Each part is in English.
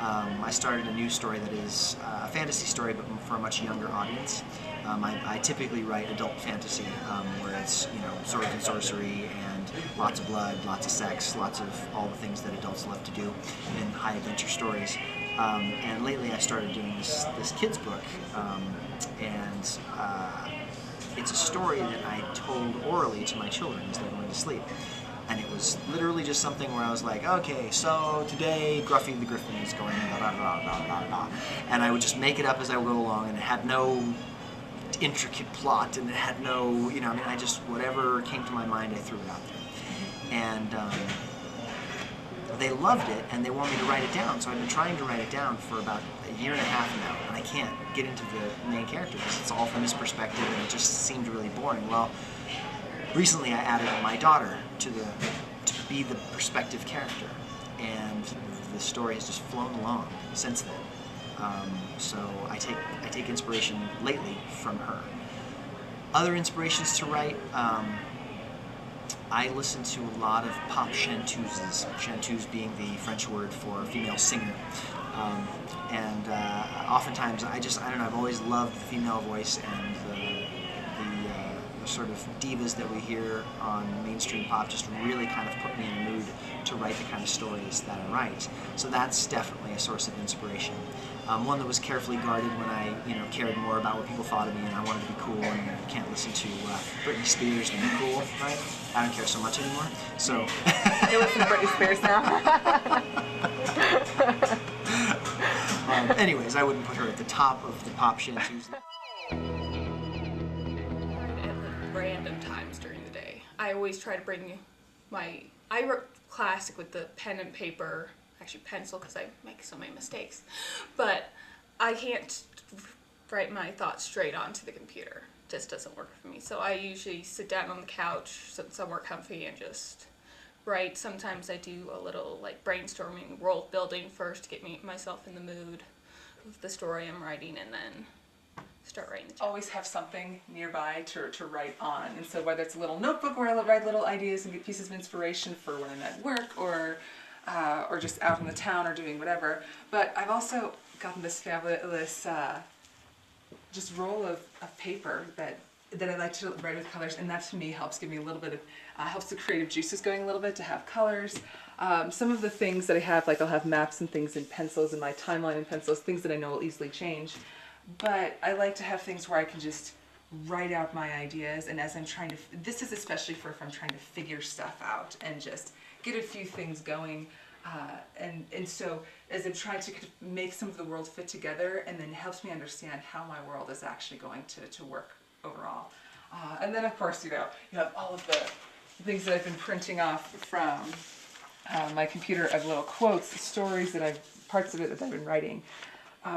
I started a new story that is a fantasy story, but for a much younger audience. I typically write adult fantasy, where it's swords and sorcery and lots of blood, lots of sex, lots of all the things that adults love to do in high adventure stories. And lately, I started doing this kids book, and it's a story that I told orally to my children as they're going to sleep. And it was literally just something where I was like, okay, so today Gruffy the Griffin is going blah, blah, blah, blah, blah, blah. And I would just make it up as I would go along, and it had no intricate plot, and it had no, I just, whatever came to my mind, I threw it out there. And they loved it, and they want me to write it down, so I've been trying to write it down for about a year and a half now, and I can't get into the main character because it's all from his perspective, and it just seemed really boring. Well, recently I added my daughter to be the perspective character, and the story has just flown along since then. So I take inspiration lately from her. Other inspirations to write, I listen to a lot of pop chanteuses, chanteuse being the French word for female singer. And oftentimes I don't know, I've always loved the female voice, and the sort of divas that we hear on mainstream pop just really kind of put me in a mood to write the kind of stories that I write. So that's definitely a source of inspiration. One that was carefully guarded when I cared more about what people thought of me, and I wanted to be cool, and you can't listen to Britney Spears and be cool, right? I don't care so much anymore. So you listen to Britney Spears now. Anyways, I wouldn't put her at the top of the pop chanteuse. Random times during the day. I always try to bring I wrote classic with the pen and paper, actually pencil because I make so many mistakes, but I can't write my thoughts straight onto the computer. It just doesn't work for me. So I usually sit down on the couch somewhere comfy and just write. Sometimes I do a little brainstorming, world building first to get myself in the mood of the story I'm writing, and then start writing the chapter. Always have something nearby to write on, and so whether it's a little notebook where I write little ideas and get pieces of inspiration for when I'm at work or just out in the town or doing whatever. But I've also gotten this fabulous just roll of paper that I like to write with colors, and that to me helps give me a little bit of helps the creative juices going a little bit to have colors. Some of the things that I have, I'll have maps and things and pencils in my timeline and pencils, things that I know will easily change. But I like to have things where I can just write out my ideas, and as I'm trying to, this is especially for if I'm trying to figure stuff out and just get a few things going, and so as I'm trying to make some of the world fit together, and then helps me understand how my world is actually going to work overall. And then of course, you have all of the things that I've been printing off from my computer of little quotes, stories parts of it that I've been writing.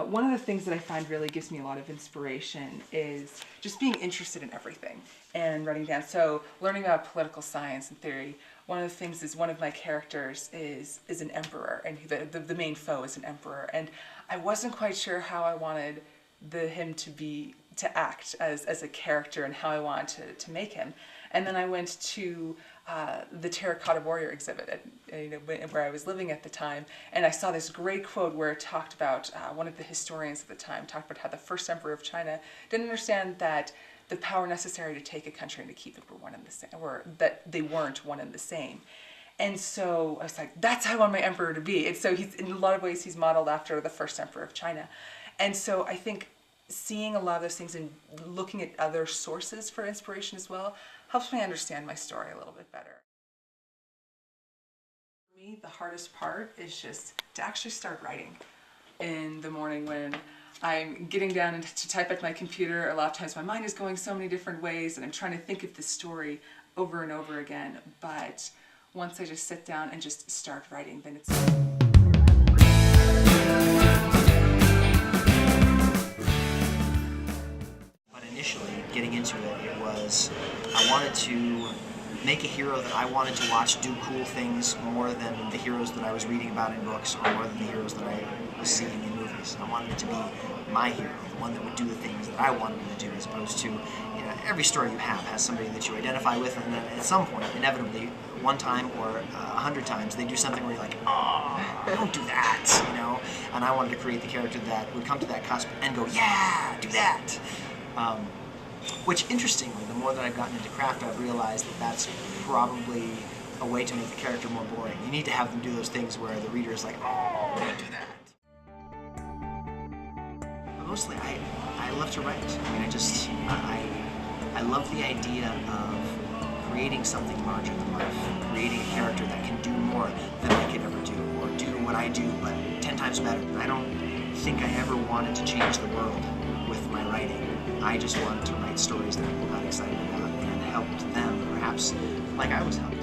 One of the things that I find really gives me a lot of inspiration is just being interested in everything and writing down. So learning about political science and theory, one of the things is one of my characters is an emperor, and the main foe is an emperor, and I wasn't quite sure how I wanted him to act as a character and how I wanted to make him. And then I went to the Terracotta Warrior exhibit where I was living at the time, and I saw this great quote where it talked about one of the historians at the time talked about how the first emperor of China didn't understand that the power necessary to take a country and to keep it were one and the same, or that they weren't one and the same. And so I was like, that's how I want my emperor to be. And so he's, in a lot of ways, he's modeled after the first emperor of China. And so I think seeing a lot of those things and looking at other sources for inspiration as well helps me understand my story a little bit better. For me, the hardest part is just to actually start writing in the morning when I'm getting down to type at my computer. A lot of times my mind is going so many different ways, and I'm trying to think of this story over and over again. But once I just sit down and just start writing, then it's... But initially, getting into it was I wanted to make a hero that I wanted to watch do cool things more than the heroes that I was reading about in books, or more than the heroes that I was seeing in movies. I wanted it to be my hero, the one that would do the things that I wanted him to do, as opposed to, every story you have has somebody that you identify with, and then at some point, inevitably, one time or 100 times, they do something where you're like, oh, oh, don't do that, you know? And I wanted to create the character that would come to that cusp and go, yeah, do that. Which, interestingly, the more that I've gotten into craft, I've realized that that's probably a way to make the character more boring. You need to have them do those things where the reader is like, oh, don't do that. But mostly, I love to write. I mean, I love the idea of creating something larger than life, creating a character that can do more than I could ever do, or do what I do, but 10 times better. I don't think I ever wanted to change the world with my writing. I just wanted to write stories that people got excited about and helped them, perhaps like I was helped.